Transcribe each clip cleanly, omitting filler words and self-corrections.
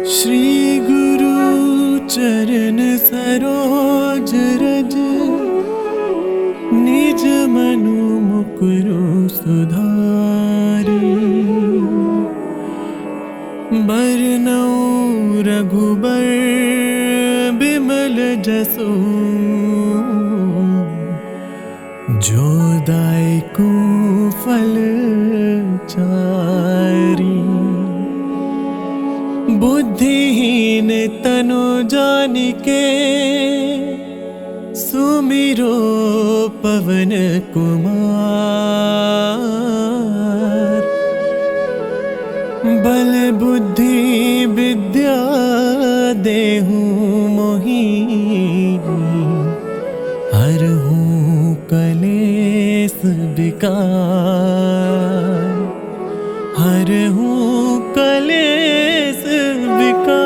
श्री गुरु चरण सरोज रज, निज मनु मुकुरु सुधारी। बरनउँ रघुबर बिमल जसु, जो दायकु फल चारी। बुद्धिहीन तनु जानिके, सुमिरो पवन कुमार। बल बुद्धि विद्या देहु मोहि, हरहु कलेस विकार। हरहु कलेस विकार।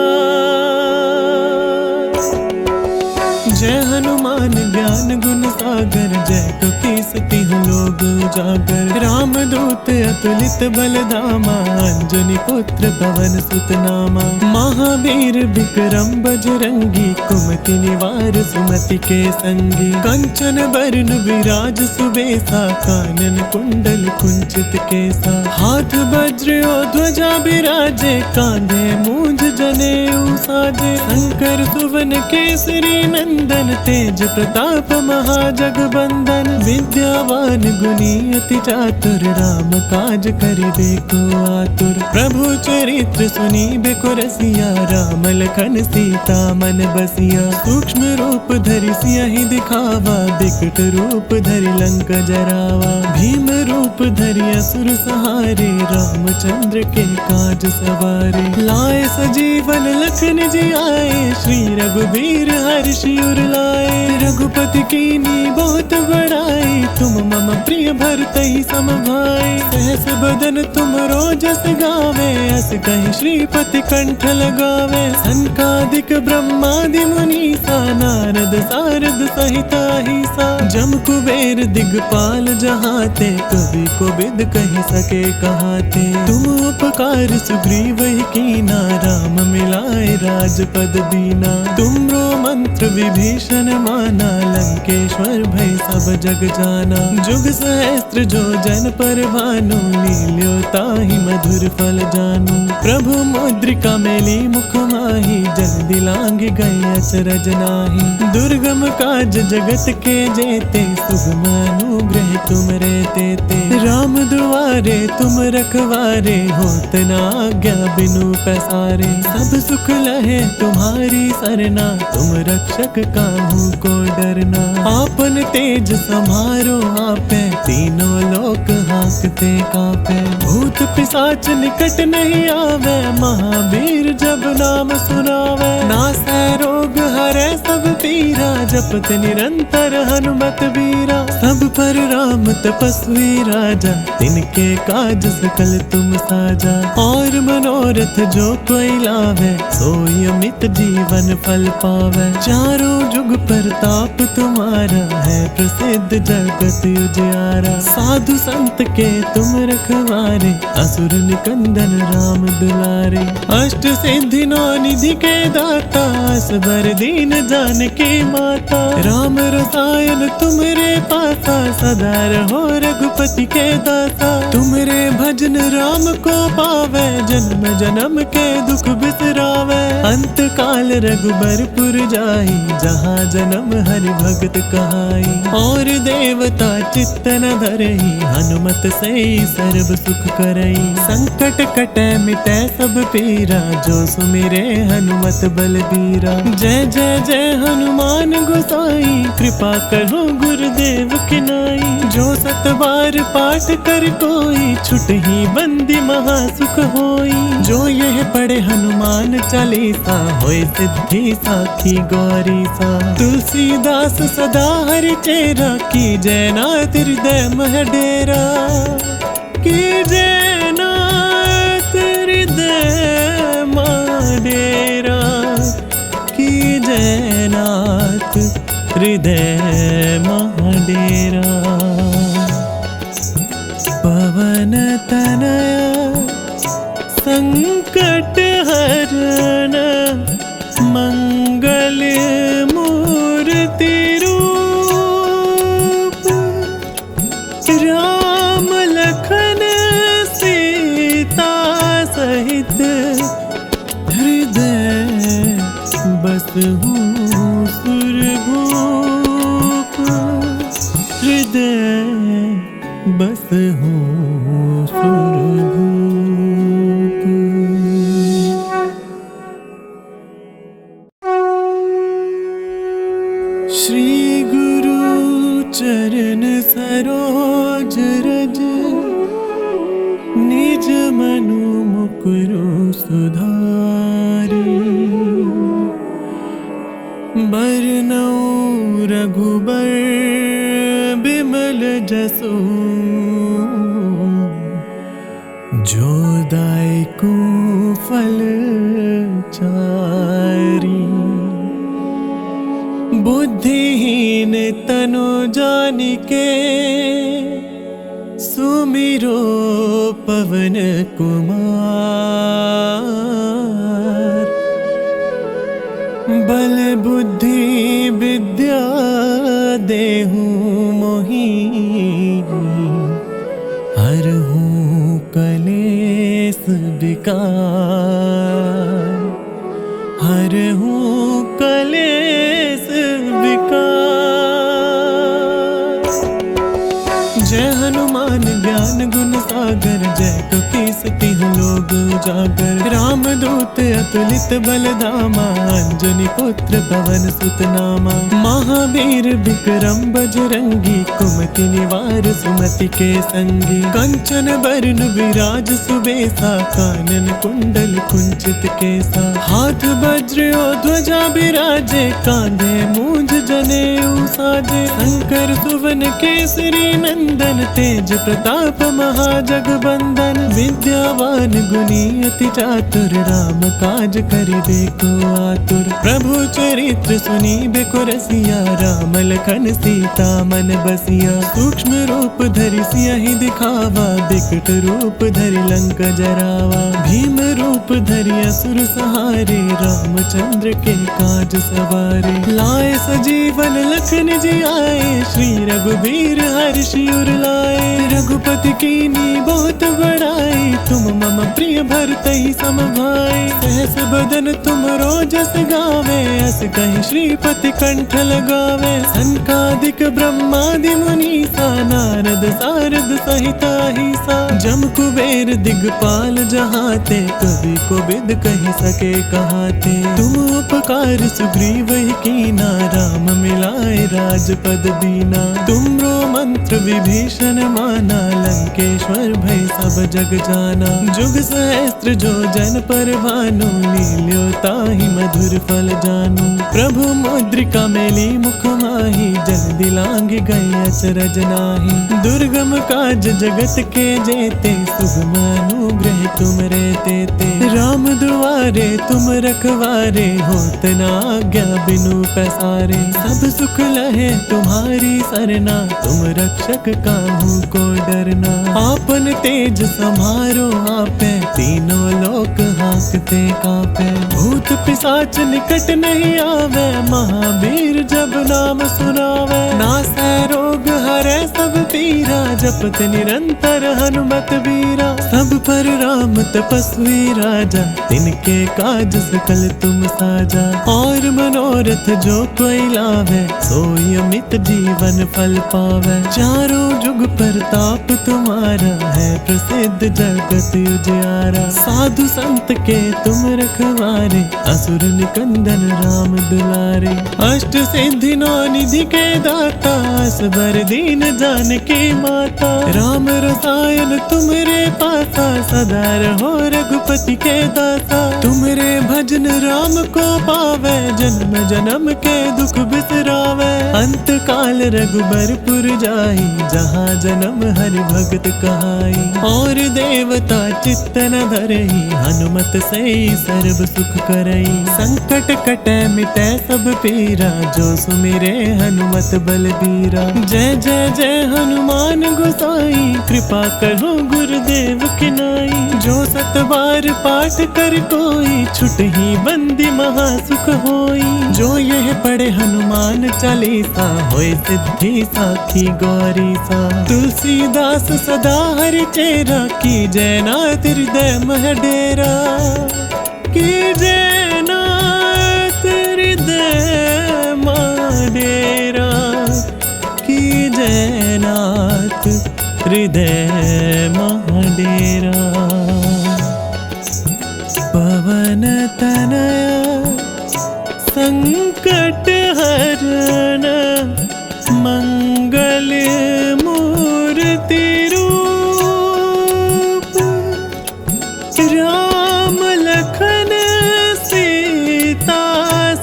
जय हनुमान ज्ञान गुण सागर, जय कपीस तिहुँ लोक उजागर। राम दूत अतुलित बल धामा, अंजनी पुत्र पवन सुत नामा। महावीर विक्रम बजरंगी, कुमति निवार सुमति के संगी। कंचन बरन विराज सुबेसा, कानन कुंडल कुंचित केसा। हाथ वज्र और ध्वजा बिराजे, कांधे मूंज जनेऊ साजे। शंकर सुवन केसरी नंदन, तेज प्रताप महाजगबंदन। विद्यावान गुणी अति चातुर, राम काज करिबे को आतुर। प्रभु चरित्र सुनिबे को रसिया, राम लखन सीता मन बसिया। सूक्ष्म रूप धरि सियहि दिखावा, बिकट रूप धरि लंक जरावा। भीम रूप धरि असुर सहारे, रामचंद्र के काज सवारे। लाए सजीवन लखन जियाए, श्री रघुबीर हर्षि उर लाए। रघुपति कीन्ही बहुत बड़ाई, तुम मम प्रिय भरतहि सम भाई। सहस बदन तुम रोजस गावे, अस कहि श्रीपति कंठ लगावे। सनकादिक ब्रह्मादि मुनीसा, नारद सारद सहित अहिसा। जम कुबेर दिगपाल जहाते, कवि कोविद कहि सके कहाते। तुम उपकार सुग्रीवहि कीना, राम मिलाए राजपद दीना। तुमरो मंत्र विभीषण माना, लंकेश्वर भय सब जग जाना। जुग सहस्त्र जो जन पर भानु, लील्यो ताहि मधुर फल जानु। प्रभु मुद्रिका मेली मुख माहि, जल दिलांग गए अचरज नाहि। दुर्गम काज जगत के जेते, सुगम अनुग्रह तुम रे तेते। राम दुआरे तुम रखवारे, होत न आज्ञा बिनु पैसारे। सब सुख लहे तुम्हारी सरना, तुम रक्षक काहू को डरना। आपन तेज समारो आपे, तीनों लोक हांकते कापे। भूत पिशाच निकट नहीं आवे, महावीर जब नाम सुनावे। नासै रोग हरै सब पीरा, जपत निरंतर हनुमत बीरा। सब पर राम तपस्वी राजा, तिनके काज सकल तुम साजा। और मनोरथ जो कोई लावे, सोई अमित जीवन फल पावे। चारों जुग प्रताप तुम्हारा, है प्रसिद्ध जगत उजियारा। साधु संत के तुम रखवारे, असुर निकंदन राम दुलारे। अष्ट सिद्धि नौ निधि के दाता, असबर दीन जानकी माता। राम रसायन तुमरे पासा, सदा रहो रघुपति के दासा। तुमरे भजन राम को पावे, जन्म जन्म के दुख बिसरावे। अंत काल रघुबरपुर जाई, जहाँ जन्म हरि भगत कहाई। और देवता चित्त न धरई, हनुमत से सर्व सुख करई। संकट कटै मिटै सब पीरा, जो सुमिरे हनुमत बलबीरा। जय जय जय हनुमान गोसाई, कृपा करो गुरुदेव की नाई। जो सत बार पाठ कर कोई, छुटहि बंदी महा सुख होई। जो यह पढ़े हनुमान चालीसा, होय सिद्धि साखी गौरी सा। तुलसीदास सदा हरि चेरा, की जय नाथ हृदय मह डेरा। की जय नाथ हृदय मह डेरा। की जय नाथ हृदय मह डेरा। पवन तनया संकट हरण मंगल मूर्ति रूप, राम लखन सीता सहित हृदय बसहु सुरभूप, हृदय बसहु सुरभूप। श्री गुरु चरण सरोज रज, निज मनु मुकुरु सुधारी, बरनउँ रघुबर बिमल जसु, जो दायकु फल चारी। बुद्धिहीन तनु जानिके, सुमिरो पवन कुमार। बल बुद्धि विद्या देहु मोहि, हरहु कलेस विकार, हरहु कलेस विकार। जय हनुमान ज्ञान गुण सागर, जय कपीस तिहुँ लोक उजागर। राम दूत अतुलित बल धामा, अंजनी पुत्र पवन सुत नामा। महावीर विक्रम बजरंगी, कुमति निवार सुमति के संगी। कंचन बरन विराज सुबेसा, कानन कुंडल कुंचित केसा। हाथ वज्र और ध्वजा बिराजे, कांधे मूंज जनेऊ साजे। शंकर सुवन केसरी नंदन, तेज प्रताप महाजगबंदन। विद्यावान गुणी अति चातुर, राम काज करिबे को आतुर। प्रभु चरित्र सुनिबे को रसिया, राम लखन सीता मन बसिया। सूक्ष्म रूप धरि सियहि दिखावा, बिकट रूप धरि लंक जरावा। भीम रूप धरि असुर सहारे, रामचंद्र के काज सवारे। लाए सजीवन लखन जियाए, श्री रघुबीर हर्षि उर लाए। रघुपति कीन्ही बहुत बड़ाई, तुम मम प्रिय भरतहि सम भाई। सहस बदन तुमरो जस गावे, अस कहि श्रीपति कंठ लगावे। सनकादिक ब्रह्मादि मुनीसा, नारद सारद सहित अहिसा। जम कुबेर दिगपाल जहाते, कवि कोविद कहि सके कहाते। तुम उपकार सुग्रीवहि कीना, राम मिलाए राजपद दीना। तुमरो मंत्र विभीषण माना, लंकेश्वर भय सब जग जाना। जुग सहस्त्र जो जन पर भानु, लील्यो ताहि मधुर फल जानु। प्रभु मुद्रिका मेली मुख माहि, जल दिलांघि गए अचरज नाहि। दुर्गम काज जगत के जेते, सुगम अनुग्रह तुम रे तेते। राम दुआरे तुम रखवारे, होत न आज्ञा बिनु पैसारे। सब सुख लहे तुम्हारी सरना, तुम रक्षक काहू को डरना। आपन तेज समारो आपे, तीनों लोक हाँकते कापे। भूत पिशाच निकट नहीं आवे, महावीर जब नाम सुनावे। नासै रोग हरै सब पीरा, जपत निरंतर हनुमत बीरा। सब पर राम तपस्वी राजा, तिनके काज सकल तुम साजा। और मनोरथ जो कोई लावे, सोई अमित जीवन फल पावे। चारों जुग प्रताप तुम्हारा, है प्रसिद्ध जगत उजियारा। साधु संत के तुम रखवारे, असुर निकंदन राम दुलारे। अष्ट सिद्धि नौ निधि के दाता, असबर दीन जानकी माता। राम रसायन तुमरे पासा, सदा रहो रघुपति के दासा। तुमरे भजन राम को पावे, जन्म जन्म के दुख बिसरावे। अंत काल रघुबरपुर जाई, जहाँ जन्म हरि भगत कहाई। और देवता चित्त न धरई, हनुमत से सर्व सुख करई। संकट कटै मिटै सब पीरा, जो सुमिरे हनुमत बलबीरा। जय जय जय हनुमान गोसाई, कृपा करो गुरुदेव की नाई। जो 7 बार पाठ कर कोई, छुटही बंदी महासुख होई। जो यह पढ़े हनुमान चालीसा, होए सिद्धि साखी गौरी सा। तुलसीदास सदा हरि चेरा, की जय नाथ हृदय मह डेरा। की जय नाथ हृदय मह डेरा, की जय नाथ हृदय मह डेरा। पवन तनया संकट हरण, मंगल मूर्ति रूप। राम लखन सीता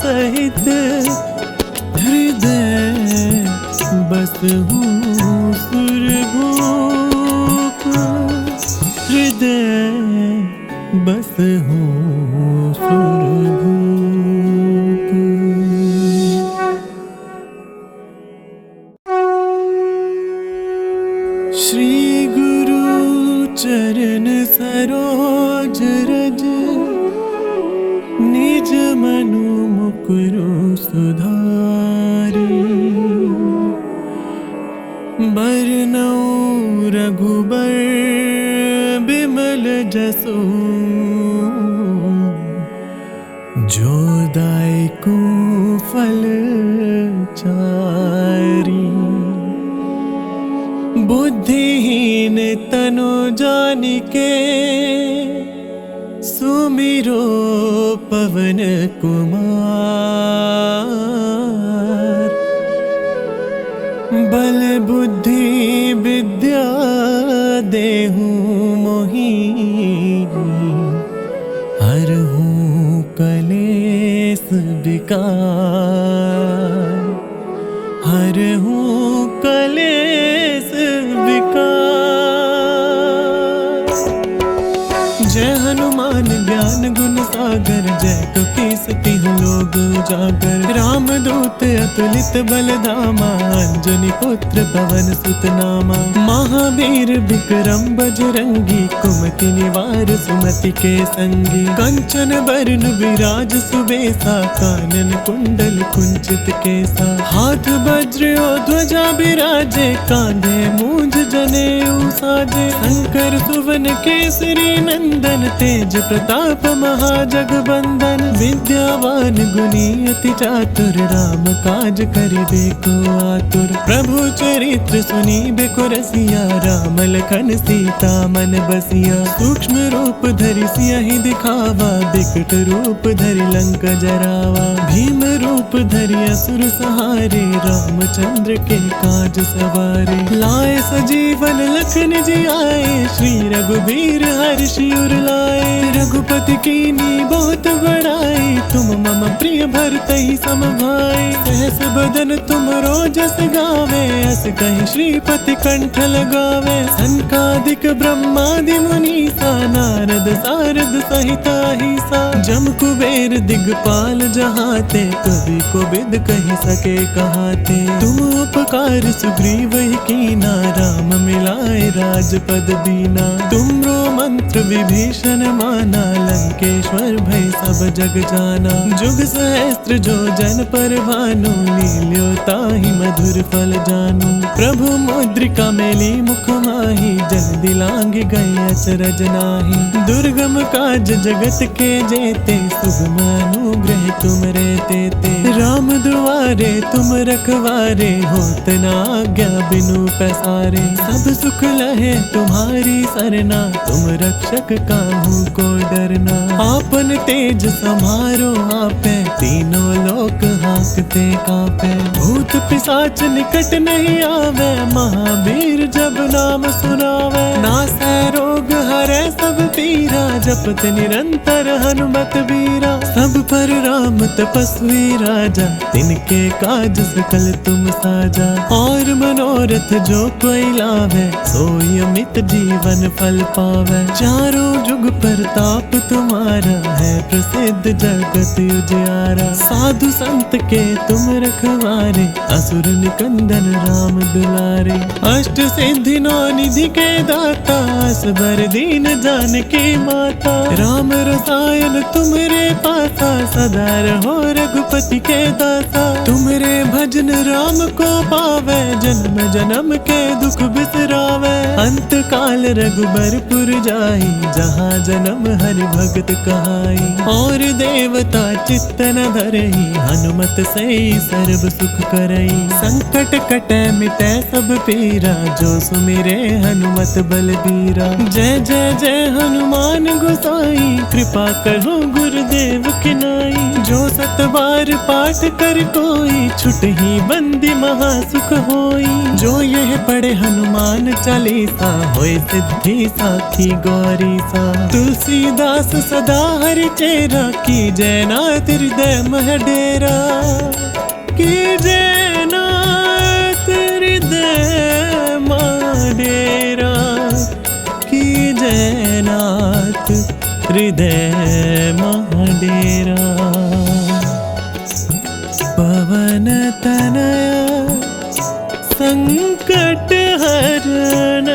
सहित, हृदय बसहु सुरभूप। हृदय बसहु सुरभूप। श्री गुरु चरण सरोज रज, निज मनु मुकुरु सुधारी। बरनउँ रघुबर बिमल जसु, जो दायकु फल चारी। बुद्धिहीन तनु जानिके, सुमिरो पवन कुमार। बल बुद्धि विद्या देहु मोहि, हरहु कलेस विकार। हरहु कलेस विकार। जय हनुमान ज्ञान गुण सागर, जय कपीस तिहुँ लोक उजागर। राम दूत अतुलित बल धामा, अंजनी पुत्र पवन सुत नामा। महावीर विक्रम बजरंगी, कुमति निवार सुमति के संगी। कंचन बरन विराज सुबेसा, कानन कुंडल कुंचित केसा। हाथ वज्र और ध्वजा बिराजे, कांधे मूंज जनेऊ साजे। शंकर सुवन केसरी नंदन, तेज प्रताप महाजगबंदन। विद्यावान गुणी अति चातुर, राम काज करिबे को आतुर। प्रभु चरित्र सुनिबे को रसिया, राम लखन सीता मन बसिया। सूक्ष्म रूप धरि सियहि दिखावा, बिकट रूप धरि लंक जरावा। भीम रूप धरि असुर सहारे, रामचंद्र के काज सवारे। लाए सजीवन लखन जियाए, श्री रघुबीर हर्षि उर लाए। रघुपति कीन्ही बहुत बड़ाई, तुम मम प्रिय भरतहि सम भाई। सहस बदन तुमरो जस गावे, अस कहि श्रीपति कंठ लगावे। सनकादिक ब्रह्मादि मुनीसा, नारद सारद सहित अहिसा। जम कुबेर दिगपाल जहाते, कवि कोविद कहि सके कहाते। तुम उपकार सुग्रीव ही कीना, राम मिलाए राजपद दीना। तुमरो मंत्र विभीषण माना, लंकेश्वर भय सब जग जाना। जुग सहस्त्र जो जन पर भानु, लील्यो ताहि मधुर फल जानू। प्रभु मुद्रिका मेली मुख माहि, जन दिलांग गए अचरज नाहि। दुर्गम काज जगत के जेते, सुगम अनुग्रह तुम रे तेते। राम दुआरे तुम रखवारे, होत न आज्ञा बिनु पैसारे। सब सुख लहे तुम्हारी सरना, तुम रक्षक काहू को डरना। आपन तेज समारो आपे, तीनों लोक हांकते कांपे। भूत पिशाच निकट नहीं आवे, महावीर जब नाम सुनावे। नासै रोग हरै सब पीरा, जपत निरंतर हनुमत बीरा। सब पर राम तपस्वी राजा, तिनके काज सकल तुम साजा। और मनोरथ जो कोई लावे, सोई अमित जीवन फल पावे। चारों जुग प्रताप तुम्हारा, है प्रसिद्ध जगत उजियारा। साधु संत के तुम रखवारे, असुर निकंदन राम दुलारे। अष्ट सिद्धि नौ निधि के दाता, असबर दीन जानकी माता। राम रसायन तुमरे पासा, सदा रहो रघुपति के दासा। तुमरे भजन राम को पावे, जन्म जन्म के दुख बिसरावे। अंत काल रघुबरपुर जाई, जहाँ जन्म हरि भगत कहाई। और देवता चित्त न धरई, हनुमत से सर्व सुख करई। संकट कटे मिटे सब पीरा, जो सुमिरे हनुमत बलबीरा। जय जय जय हनुमान गोसाई, कृपा करो गुरुदेव की नाई। जो सत बार पाठ कर कोई, छुटहि बंदी महासुख होई। जो यह पढ़े हनुमान चालीसा, होय सिद्धि साखी गौरी सा। तुलसीदास सदा हरि चेरा, की जय नाथ हृदय मह डेरा। की जय नाथ हृदय मह डेरा। की जय नाथ हृदय मह डेरा। पवन तनया संकट हरण,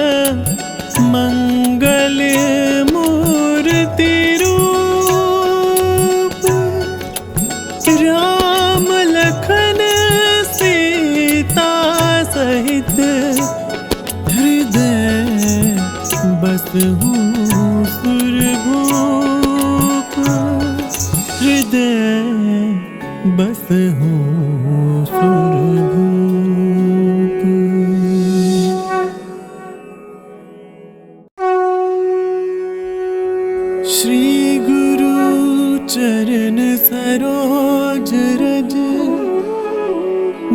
मंगल मूर्ति रूप। राम लखन सीता सहित, हृदय बसहु सुरभूप। हृदय बसहु सुरभूप। श्री गुरु चरण सरोज रज,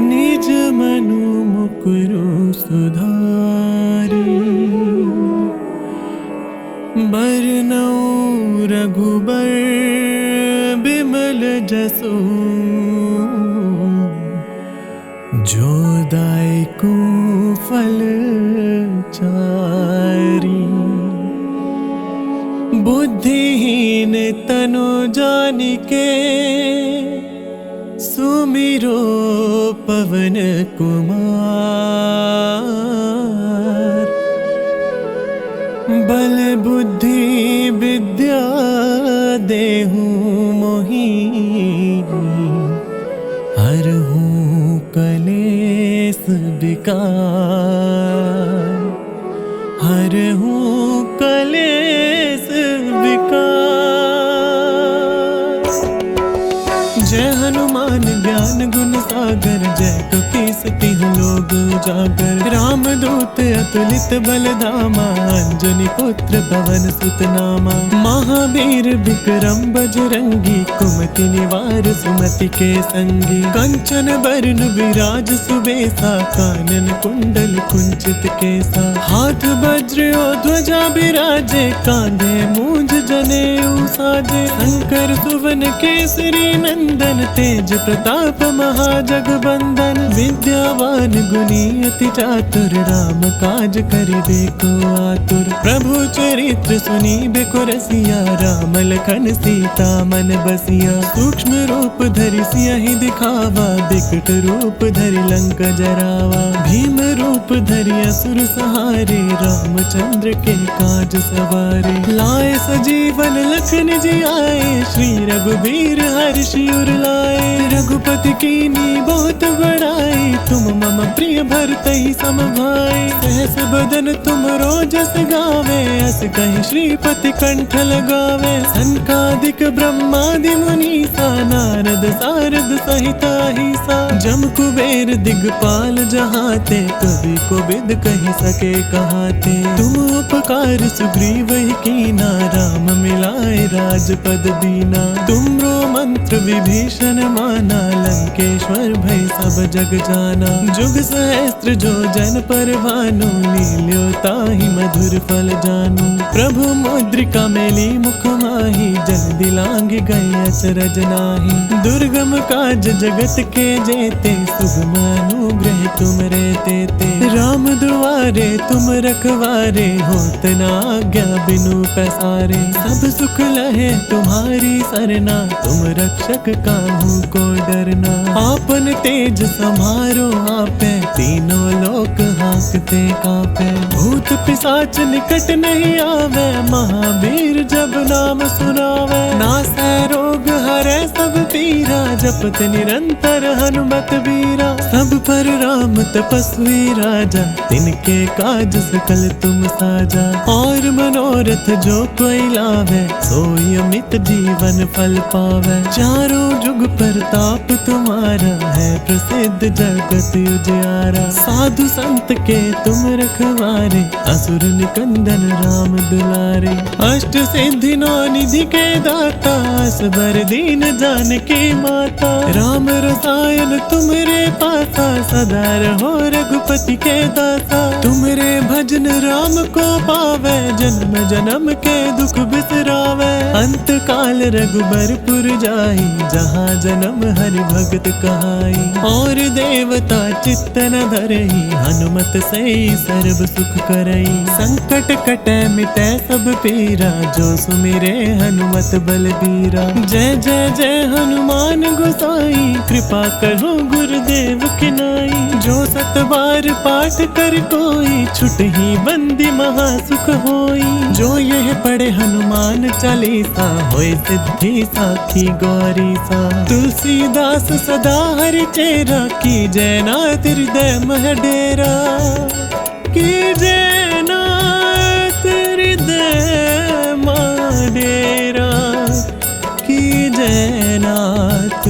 निज मनु मुकुरु सुधारी। बरनउँ रघुबर बिमल जसु, जो दायकु फल चारी। बुद्धिहीन तनु जानिके, सुमिरो पवन कुमार। बल बुद्धि विद्या देहु मोहि, हरहु कलेस विकार। हरहु कलेस विकार। जय हनुमान ज्ञान गुण सागर, जय कपीस तिहुँ लोक उजागर। राम दूत अतुलित बल धामा, अंजनी पुत्र पवन सुत नामा। महावीर विक्रम बजरंगी, कुमति निवार सुमति के संगी। कंचन बरन विराज सुबेसा, कानन कुंडल कुंचित केसा। हाथ वज्र और ध्वजा बिराजे, कांधे मूंज जनेऊ साजे। शंकर सुवन केसरी नंदन, तेज प्रताप महाजगबंदन। विद्यावान गुणी अति चातुर, राम काज करिबे को आतुर। प्रभु चरित्र सुनिबे को रसिया, राम लखन सीता मन बसिया। सूक्ष्म रूप धरि सियहि दिखावा, बिकट रूप धरि लंक जरावा। भीम रूप धरि असुर सहारे, रामचंद्र के काज सवारे। लाए सजीवन लखन जियाए, श्री रघुबीर हर्षि उर लाए। रघुपति कीनी बहुत बड़ाई, तुम मम प्रिय भरतहि सम भाई। सहस बदन तुम रोजस गावे, अस कहि श्रीपति कंठ लगावे। सनकादिक ब्रह्मादि मुनीसा, नारद सारद सहित अहिसा। जम कुबेर दिगपाल जहाते, कवि कोविद कहि सके कहाते। तुम उपकार सुग्रीव ही कीना, राम मिलाए राजपद दीना। तुमरो मंत्र विभीषण माना, लंकेश्वर भय सब जग जाना। जुग सहस्त्र जो जन पर भानु, लील्यो ताहि मधुर फल जानू। प्रभु मुद्रिका मेली मुख माहि, जल्दी लांग गई अचरज नाही। दुर्गम काज जगत के जेते सुगम अनुग्रह तुम रे तेते। राम दुआरे तुम रखवारे होत ना आज्ञा बिनु पैसारे। सब सुख लहे तुम्हारी सरना तुम रक्षक काहू को डरना। आपन तेज समारो आपे तीनों लोक हाँकते कांपे। भूत पिशाच निकट नहीं आवे महावीर जब नाम सुनावे। नासै रोग हरै सब पीरा जपत निरंतर हनुमत बीरा। सब पर राम तपस्वी राजा तिनके काज सकल तुम साजा। और मनोरथ जो कोई लावे सोई अमित जीवन फल पावे। चारों जुग प्रताप तुम्हारा है प्रसिद्ध जगत उजियारा। साधु संत के तुम रखवारे असुर निकंदन राम दुलारे। अष्ट सिद्धि नौ निधि के दाता असबर दीन जानकी माता। राम रसायन तुमरे पासा सदा रहो रघुपति के दासा। तुमरे भजन राम को पावे जन्म जन्म के दुख बिसरावे। अंत काल रघुबरपुर जाई जहाँ जन्म हरि भगत कहाई। और देवता चित्त न धरई हनुमत सई सर्व सुख करई। संकट कटै मिटै सब पीरा जो सुमिरे हनुमत बलबीरा। जय जय जय हनुमान गोसाई कृपा करो गुरुदेव की नाई। जो सत बार पाठ कर कोई छुटहि बंदी महा सुख होई। जो यह पढ़े हनुमान चालीसा होय सिद्धि साखी गौरी सा। तुलसीदास सदा हरि चेरा की जय नाथ हृदय मह डेरा। की जय नाथ हृदय मह डेरा। की जय नाथ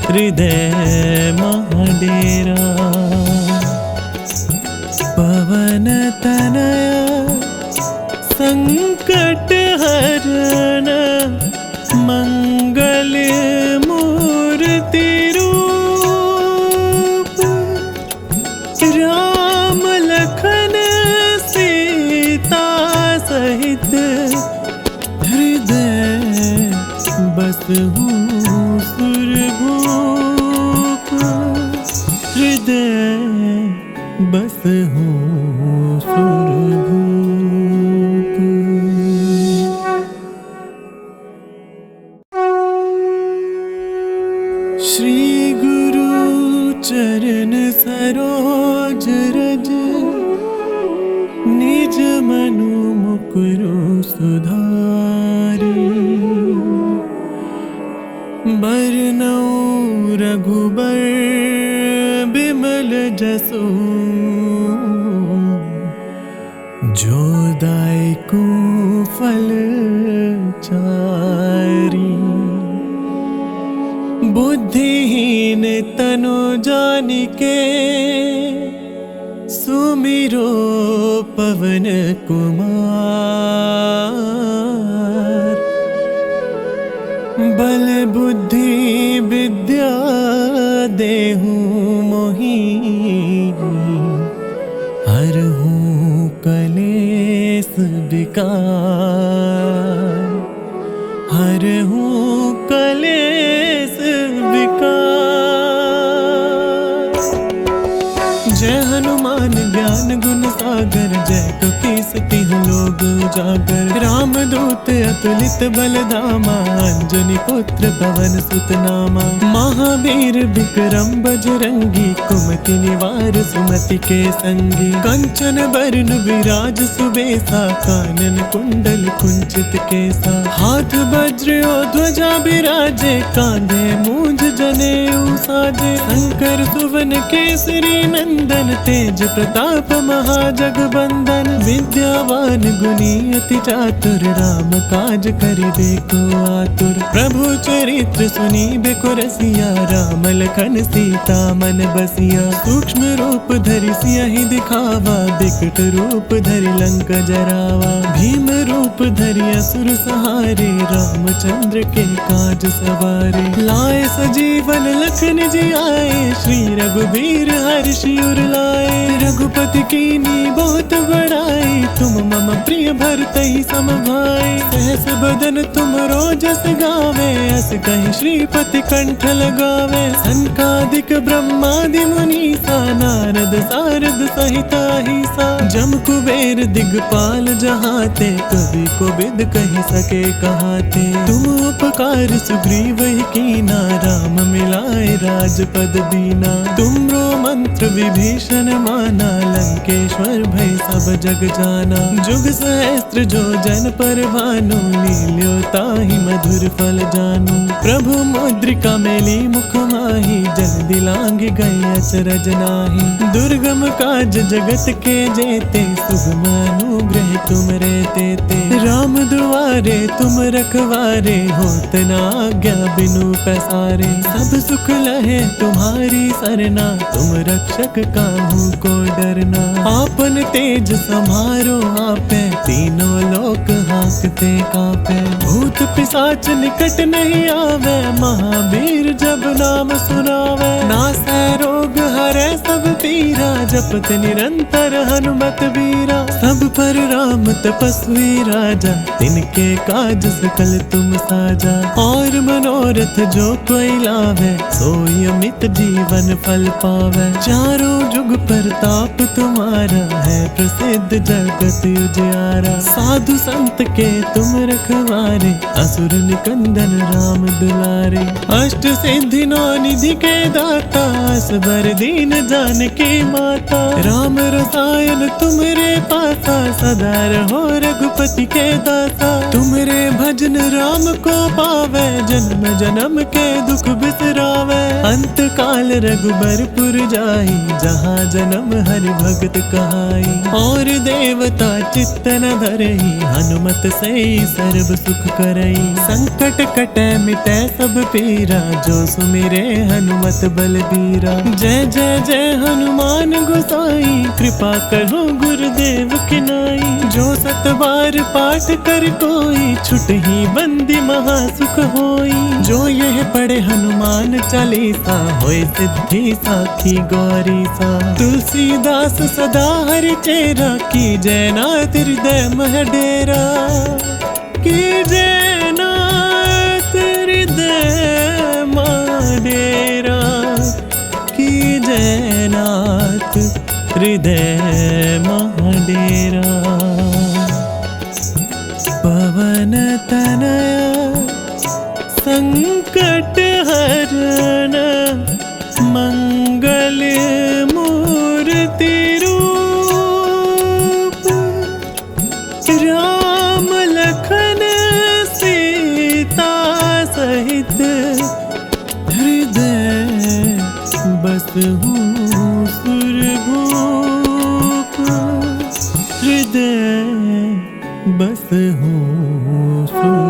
हृदय मह डेरा। पवन तनया संकट हरण मंगल मूर्ति रूप। राम लखन सीता सहित हृदय बसहु सुरभूप। हृदय बसहु सुरभूप। श्री गुरु चरण सरोज रज निज मनु मुकुरु सुधारी। बरनउँ रघुबर बिमल जसु जो दायकु फल चारी। बुद्धिहीन तनु जानिके सुमिरो पवन कुमार। बल बुद्धि विद्या देहु मोहि हरहु कलेस विकार। हरहु कलेस विकार। जय हनुमान ज्ञान गुण सागर जय कपीस तिहु लोक उजागर। राम दूत अतुलित बल धामा अंजनी पुत्र पवन सुत नामा। महावीर विक्रम बजरंगी कुमति निवार सुमति के संगी। कंचन बरन विराज सुबेसा कानन कुंडल कुंचित केसा। हाथ वज्र और ध्वजा बिराजे कांधे मूंज जनेऊ साजे। शंकर सुवन केसरी नंदन तेज प्रताप महाजगबंदन। विद्यावान गुणी अति चातुर राम काज करिबे को आतुर। प्रभु चरित्र सुनी बेको रसिया, राम लखन सीता मन बसिया। सूक्ष्म रूप धरि सियहि दिखावा, बिकट रूप धरि लंक जरावा। भीम रूप धरि असुर सहारे, रामचंद्र के काज सवारे। लाए सजीवन लखन जी आए, श्री रघुबीर हर्षि उर लाए। रघुपति कीनी बहुत बड़ाई, तुम मम प्रिय भरतहि सम भाई। सहस बदन तुम रोजस गावे, अस कहि श्रीपति कंठ लगावे। सनकादिक ब्रह्मादि मुनीसा, नारद सारद सहिता हिसा। जम कुबेर दिगपाल जहाते, कवि कोविद कहि सके कहाते। तुम उपकार सुग्रीव ही कीना, राम मिलाए राजपद दीना। तुमरो मंत्र विभीषण माना, लंकेश्वर भय सब जग जाना। जुग सहस्त्र जो जन पर भानु, लील्यो ताहि मधुर फल जानू। प्रभु मुद्रिका मेली मुख माहि, जल दिलांग गए अचरज नाही। दुर्गम काज जगत के जेते, सुगम अनुग्रह तुम रे तेते। राम दुआरे तुम रखवारे, होत न आज्ञा बिनु पैसारे। सब सुख लहे तुम्हारी सरना, तुम रक्षक काहू को डरना। आपन तेज समारो आपे, तीनों लोक हाँकते कापे। भूत पिशाच निकट नहीं आवे, महावीर जब नाम सुनावे। नासै रोग हरै सब पीरा, जपत निरंतर हनुमत बीरा। सब पर राम तपस्वी राजा, तिनके काज सकल तुम साजा। और मनोरथ जो कोई लावे, सोई अमित जीवन फल पावे। चारों जुग परताप तुम्हारा, है प्रसिद्ध जगत उजियारा। साधु संत के तुम रखवारे, असुर निकंदन राम दुलारे। अष्ट सिद्धि नौ निधि के दाता, असबर दीन जानकी माता। राम रसायन तुमरे पासा, सदा रहो रघुपति के दासा। तुमरे भजन राम को पावे, जन्म जन्म के दुख बिसरावे। अंत काल रघुबरपुर जाई, जहाँ जन्म हरि भगत कहाई। और देवता चित्त न धरई, हनुमत से सर्व सुख करई। संकट कटे मिटे सब पीरा, जो सुमिरे हनुमत बलबीरा। जय जय जय हनुमान गोसाई, कृपा करो गुरुदेव की नाई। जो सत बार पाठ कर कोई, छुटहि बंदी महा सुख होई। जो यह पढ़े हनुमान चालीसा, होय सिद्धि साखी गौरी सा। तुलसीदास सदा हरि चेरा, की जय नाथ हृदय मह डेरा। की जय नाथ हृदय मह डेरा। की जय नाथ हृदय मह डेरा। पवन तनया संकट हरण, मंगल मूर्ति रूप। राम लखन सीता सहित, हृदय बसहु सुरभूप। हृदय बसहु सुरभूप।